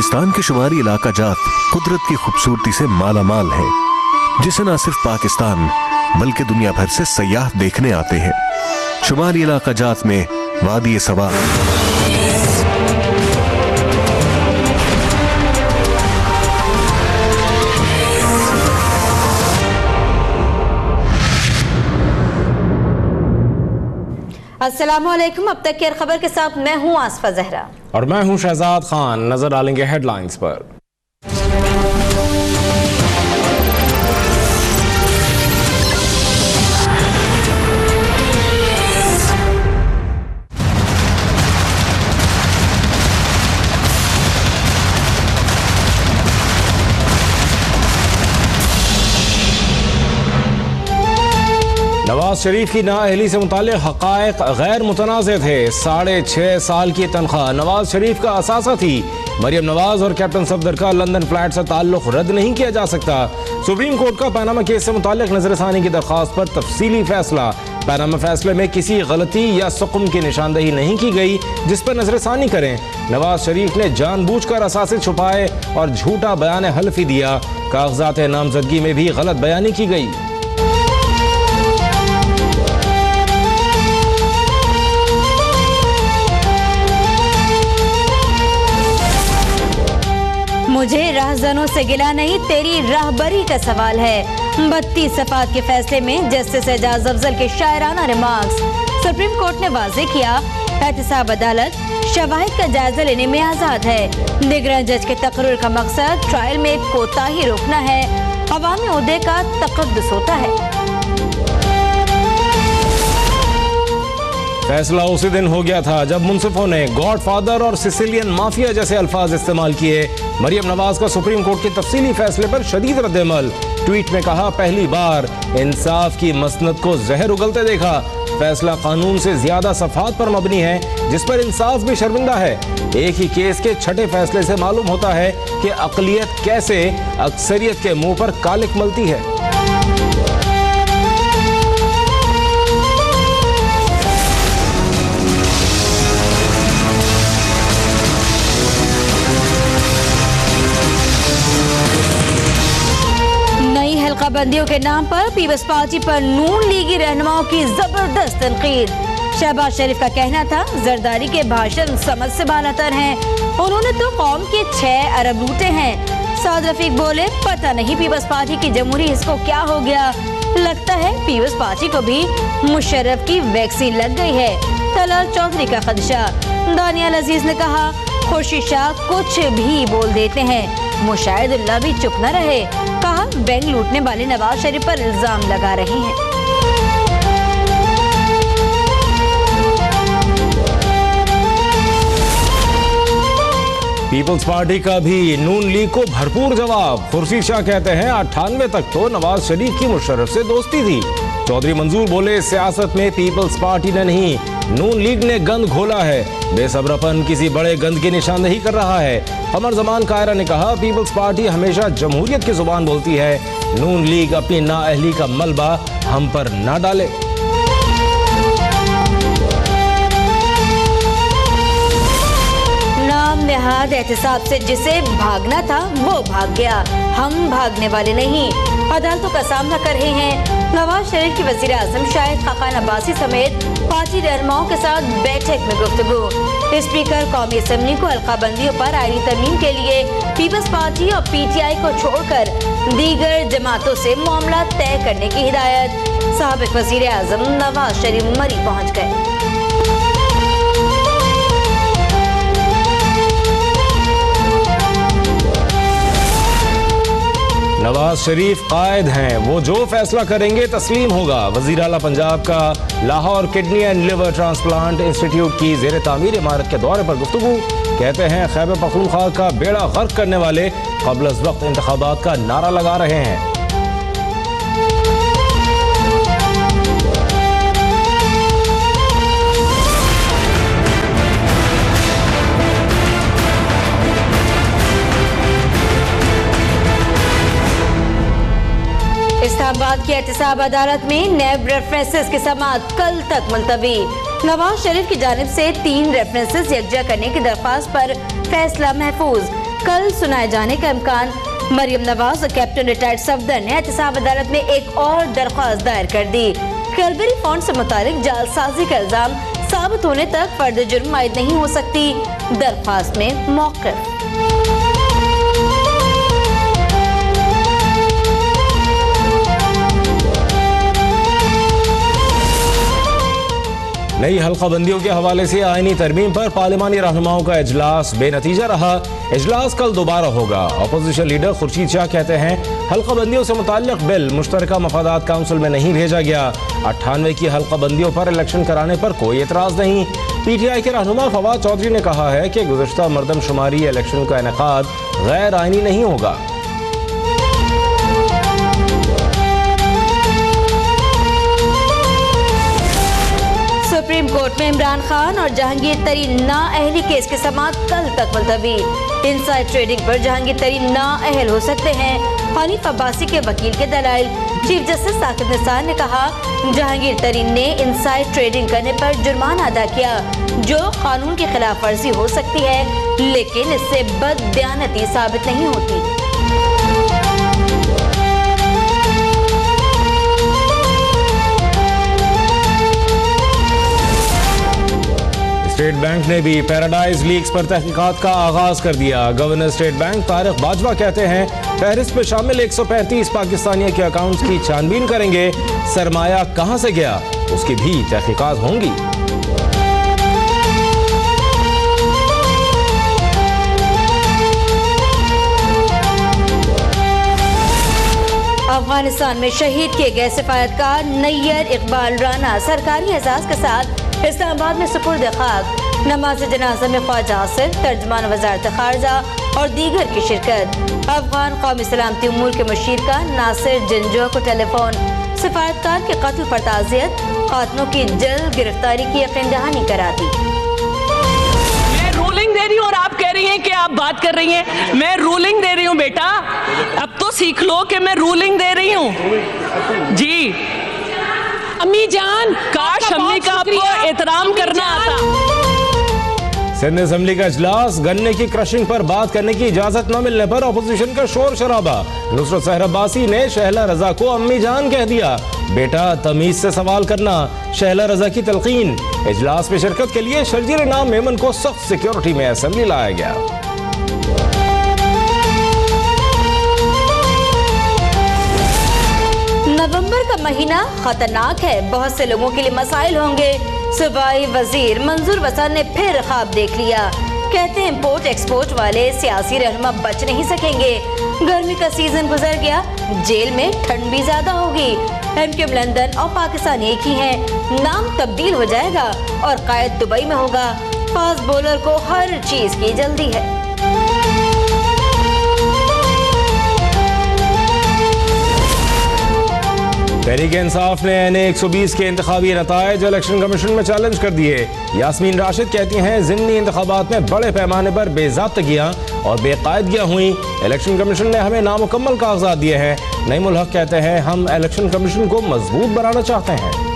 पाकिस्तान के शुमारी इलाका जात कुदरत की खूबसूरती से माला माल है, जिसे न सिर्फ पाकिस्तान बल्कि दुनिया भर से सयाह देखने आते हैं। शुमारी इलाका जात में वादी सवा, अस्सलामुअलैकुम। अब तक की खबर के साथ मैं हूं आसफा जहरा और मैं हूं शहजाद खान। नजर डालेंगे हेडलाइंस पर। नवाज शरीफ की नाअहली से मुताल्लिक़ हक़ाइक़ गैर मुतनाज़े थे। 6.5 साल की तनख्वाह नवाज शरीफ का असासा थी। मरियम नवाज और कैप्टन सफदर का लंदन फ्लैट से ताल्लुक़ रद्द नहीं किया जा सकता। सुप्रीम कोर्ट का पनामा केस से मुताल्लिक़ नज़रसानी की दरख्वास्त पर तफसीली फैसला। पनामा फैसले में किसी गलती या सुक़म की निशानदही नहीं की गई जिस पर नज़रसानी करें। नवाज शरीफ ने जानबूझकर असासे छुपाए और झूठा बयान हल्फी दिया। कागजात नामजदगी में भी गलत बयानी की गई। मुझे राहज़नों से गिला नहीं, तेरी राहबरी का सवाल है। 32 सफ़ात के फैसले में जस्टिस एजाज अफजल के शायराना रिमार्क्स। सुप्रीम कोर्ट ने वाज़ेह किया, एहतसाब अदालत शवाहिद का जायजा लेने में आज़ाद है। निगरान जज के तकर्रुर का मकसद ट्रायल में कोताही रोकना है। अवामी ओहदे का तक़द्दुस होता है। फैसला उसी दिन हो गया था जब मुंसिफों ने गॉड फादर और सिसिलियन माफिया जैसे अल्फाज इस्तेमाल किए। मरियम नवाज का सुप्रीम कोर्ट के तफसीली फैसले पर शदीद रद्द-ए-अमल। ट्वीट में कहा, पहली बार इंसाफ की मसनद को जहर उगलते देखा। फैसला कानून से ज्यादा सफात पर मबनी है जिस पर इंसाफ भी शर्मिंदा है। एक ही केस के छठे फैसले से मालूम होता है कि अक़लियत कैसे अक्सरियत के मुंह पर कालिक मलती है। बंदियों के नाम पर पीपल्स पार्टी पर नून लीगी रहनुमाओं की जबरदस्त तनकीद। शहबाज शरीफ का कहना था, जरदारी के भाषण समझ से बालातर हैं। उन्होंने तो कौम के 6 अरब लूटे हैं। साद रफीक बोले, पता नहीं पीपल्स पार्टी की जमहूरी हिस्स को क्या हो गया। लगता है पीपल्स पार्टी को भी मुशर्रफ की वैक्सीन लग गई है। तलाल चौधरी का खदशा। दानियाल अजीज ने कहा, खुर्शीद शाह कुछ भी बोल देते हैं, मुशाहिदुल्लाह भी चुप न रहे। कहा, बैंक लूटने वाले नवाज शरीफ पर इल्जाम लगा रहे हैं। पीपल्स पार्टी का भी नून लीग को भरपूर जवाब। खुर्शीद शाह कहते हैं, 98 तक तो नवाज शरीफ की मुशर्रफ से दोस्ती थी। चौधरी मंजूर बोले, सियासत में पीपल्स पार्टी ने नहीं नून लीग ने गंद घोला है। बेसब्रपन किसी बड़े गंद की निशानदेही कर रहा है। कमर जमान कायरा ने कहा, पीपल्स पार्टी हमेशा जमहूरियत की जुबान बोलती है। नून लीग अपनी नाअहली का मलबा हम पर ना डाले। नाम नेहाद एहतिसाब से जिसे भागना था वो भाग गया। हम भागने वाले नहीं। अदालतों का सामना कर रहे हैं। नवाज शरीफ की वज़ीर आज़म शाहिद खाकान अब्बासी समेत पार्टी रहनुमाओं के साथ बैठक में गुफ्तगू। स्पीकर कौमी असम्बली को हल्काबंदियों पर आईनी तरमीम के लिए पीपल्स पार्टी और PTI को छोड़कर दीगर जमातों से मामला तय करने की हिदायत। साबिक़ वज़ीर आज़म नवाज शरीफ मरी पहुँच गए। नवाज शरीफ कायद हैं, वो जो फैसला करेंगे तस्लीम होगा। वज़ीर आला पंजाब का Lahore kidney and liver transplant institute की ज़ेर तामीर इमारत के दौरे पर गुफ्तगू। कहते हैं, खैबर पख्तूनख्वा का बेड़ा गर्क करने वाले क़ब्ल अज़ वक्त इंतखाबात का नारा लगा रहे हैं। इस्लामाबाद की एहतसाब अदालत में नैब रेफरेंसेस की समाअत कल तक मुलतवी। नवाज शरीफ की जानिब से 3 रेफरेंसेस यकजा करने की दरख्वास्त पर फैसला महफूज। कल सुनाए जाने का इम्कान। मरियम नवाज और कैप्टन रिटायर्ड सफदर ने एहतसाब अदालत में एक और दरख्वास्त दायर कर दी। कैलबरी फंड से मुतालिक जालसाजी का इल्जाम साबित होने तक फर्द जुर्म आयद नहीं हो सकती। दरख्वास्त में मौक़िफ़। नई हल्का बंदियों के हवाले से आईनी तरमीम पर पार्लिमानी रहनुमाओं का इजलास बेनतीजा रहा। इजलास कल दोबारा होगा। अपोजिशन लीडर खुर्शीद शाह कहते हैं हल्का बंदियों से मुताल्लिक बिल मुश्तरका मफादात काउंसिल में नहीं भेजा गया। 98 की हल्का बंदियों पर इलेक्शन कराने पर कोई एतराज नहीं। PTI के रहनुमा फवाद चौधरी ने कहा है कि गुज़श्ता मरदमशुमारी इलेक्शन का इनेकाद गैर आईनी नहीं होगा। सुप्रीम कोर्ट में इमरान खान और जहांगीर तरीन नाअहली केस की समाअत कल तक मुलतवी। इनसाइड ट्रेडिंग पर जहांगीर तरीन नाअहल हो सकते हैं। हनीफ अब्बासी के वकील के दलाइल। चीफ जस्टिस साकिब निसार ने कहा जहांगीर तरीन ने इनसाइड ट्रेडिंग करने पर जुर्माना अदा किया, जो कानून की खिलाफ वर्जी हो सकती है, लेकिन इससे बददियानती साबित नहीं होती। स्टेट बैंक ने भी पैराडाइज लीक्स पर तहकीकात का आगाज कर दिया। Governor state bank Tariq Bajwa कहते हैं फहरिस्त में शामिल 135 पाकिस्तानियों के अकाउंट्स की छानबीन करेंगे। सरमाया कहां से गया उसकी भी तहकीकात होंगी। अफगानिस्तान में शहीद किए गए सिफारतकार नैयर इकबाल राना सरकारी एजाज के साथ इस्लामाबाद में सुपुर्द खाक। नमाज जनाजा में ख्वाजा आसिफ, तर्जमान वजारत खारजा और दीगर की शिरकत। अफगान कौमी सलामती उमूर के मुशीर का नासिर जिंजो को टेलीफोन। सिफारतकार के कत्ल पर ताज़ियत, कातिलों की जल्द गिरफ्तारी की यकीन दहानी करा दी। मैं रूलिंग दे रही हूँ और आप कह रही हैं कि आप बात कर रही हैं। मैं रूलिंग दे रही हूँ बेटा, अब तो सीख लो कि मैं रूलिंग दे रही हूँ। जी अम्मी जान, काश अम्मी का आपको एहतराम करना आता। सिंध असेंबली का इजलास। गन्ने की क्रशिंग पर बात करने की इजाजत न मिलने पर अपोजिशन का शोर शराबा। नुसरत सहर अब्बासी ने शहला रजा को अम्मी जान कह दिया। बेटा तमीज से सवाल करना, शहला रजा की तलकीन। इजलास में शिरकत के लिए शर्जील नाम मेमन को सख्त सिक्योरिटी में असेंबली लाया गया। नवंबर का महीना खतरनाक है, बहुत से लोगों के लिए मसाइल होंगे। सूबाई वजीर मंजूर वसन ने फिर ख्वाब देख लिया। कहते हैं इम्पोर्ट एक्सपोर्ट वाले सियासी रहनुमा बच नहीं सकेंगे। गर्मी का सीजन गुजर गया, जेल में ठंड भी ज्यादा होगी। MQM लंदन और पाकिस्तान एक ही हैं। नाम तब्दील हो जाएगा और कायद दुबई में होगा। फास्ट बॉलर को हर चीज की जल्दी है। तहरीक इंसाफ ने NA 120 के इंतखाबी नताइज इलेक्शन कमीशन में चैलेंज कर दिए। यास्मीन राशिद कहती हैं ज़िमनी इंतखाबात में बड़े पैमाने पर बेज़ाब्तगियां और बेकायदगियां हुई। इलेक्शन कमीशन ने हमें नामुकम्मल कागजात दिए हैं। नईमुल हक कहते हैं हम इलेक्शन कमीशन को मजबूत बनाना चाहते हैं।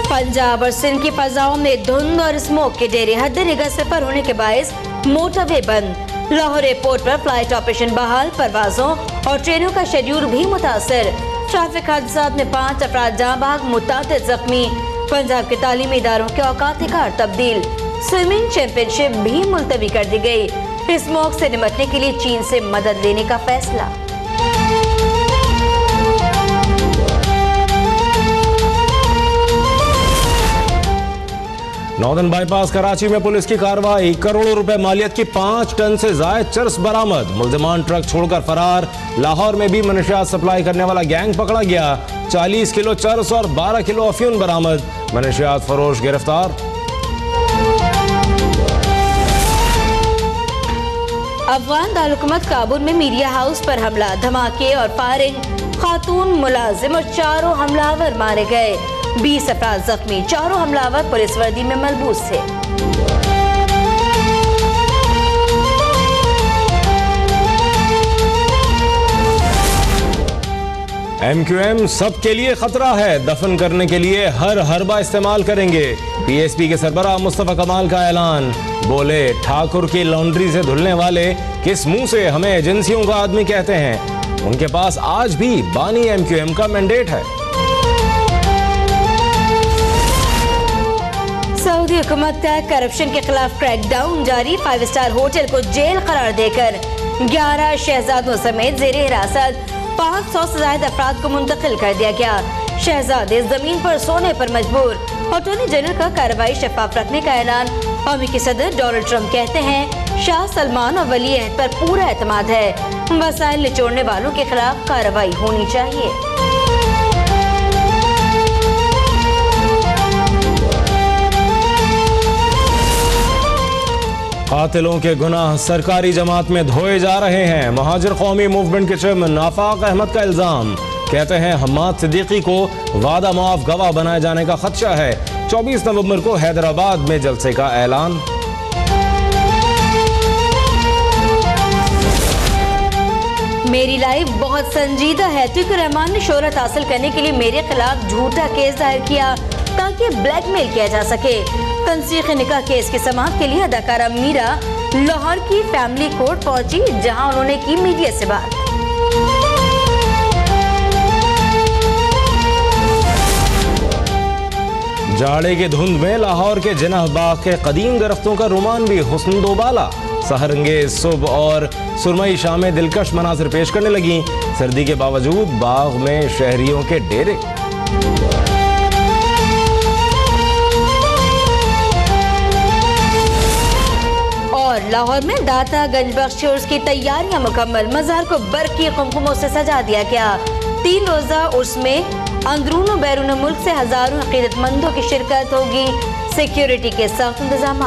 पंजाब और सिंध की फजाओं में धुंध और स्मोक के डेरे हद निगाह सफर होने के बायस मोटरवे बंद। लाहौर एयरपोर्ट पर फ्लाइट ऑपरेशन बहाल, परवाजों और ट्रेनों का शेड्यूल भी मुतासर। ट्रैफिक हादसात में 5 अफराद जाँ बहक, मुतादिद जख्मी। पंजाब के तालीमी इदारों के औकात कार तब्दील। स्विमिंग चैंपियनशिप भी मुलतवी कर दी गई। स्मोक से निपटने के लिए चीन से मदद लेने का फैसला। नॉर्दर्न बाईपास कराची में पुलिस की कार्रवाई। करोड़ों रुपए मालियत की 5 टन से जायद चरस बरामद। मुल्जिमान ट्रक छोड़कर फरार। लाहौर में भी मनशियात सप्लाई करने वाला गैंग पकड़ा गया। 40 किलो चरस और 12 किलो अफीम बरामद। मनशियात फरोश गिरफ्तार। अफगान दारुलहुकूमत काबुल में मीडिया हाउस पर हमला, धमाके और फायरिंग। खातून मुलाजिम और 4 हमलावर मारे गए। 20 अफराद जख्मी। 4 हमलावर पुलिस वर्दी में मलबूस थे। MQM सबके लिए खतरा है, दफन करने के लिए हर हरबा इस्तेमाल करेंगे। PSP के सरबराह मुस्तफा कमाल का ऐलान, बोले ठाकुर की लॉन्ड्री से धुलने वाले किस मुंह से हमें एजेंसियों का आदमी कहते हैं। उनके पास आज भी बानी MQM का मैंडेट है। सऊदी हुकूमत का करप्शन के खिलाफ क्रैकडाउन जारी। 5 स्टार होटल को जेल करार देकर 11 शहजादों समेत जेर हिरासत 500 से ज्यादा अफराद को मुंतकिल कर दिया गया। शहजादे जमीन पर सोने पर मजबूर। अटॉर्नी जनरल का कार्रवाई शफाफ रखने का ऐलान। अमेरिकी सदर डोनाल्ड ट्रंप कहते हैं शाह सलमान और वली अहद पर पूरा एतमाद है। वसाइल निचोड़ने वालों के खिलाफ कार्रवाई होनी चाहिए। कातिलों के गुनाह सरकारी जमात में धोए जा रहे हैं। महाजिर कौमी मूवमेंट के चेयरमैन आफाक अहमद का इल्जाम, कहते हैं हम्माद सिद्दीकी को वादा मुआफ गवाह बनाए जाने का खदशा है। 24 नवंबर को हैदराबाद में जलसे का ऐलान। मेरी लाइफ बहुत संजीदा है। अतीक रहमान ने शोहरत हासिल करने के लिए मेरे खिलाफ झूठा केस दायर किया ताकि ब्लैकमेल किया जा सके। तंसीख निकाह केस की समाअत के लिए अदाकारा मीरा लाहौर की फैमिली कोर्ट पहुंची, जहां उन्होंने की मीडिया से बात। जाड़े की धुंध में लाहौर के जिन्ना बाग के कदीम दरख्तों का रोमान भी हुस्न दोबाला। सहरंगेज सुबह और सुरमई शामें दिलकश मनासिर पेश करने लगी। सर्दी के बावजूद बाग में शहरियों के डेरे। और लाहौर में दाता गंजबख्श उर्स की तैयारियां मुकम्मल। मज़ार को बरकी कुमकुमों से सजा दिया गया। 3 रोजा उर्स में अंदरून और बैरून मुल्क से हजारों अकीदतमंदों की शिरकत होगी। सिक्योरिटी के सख्त इंतजाम।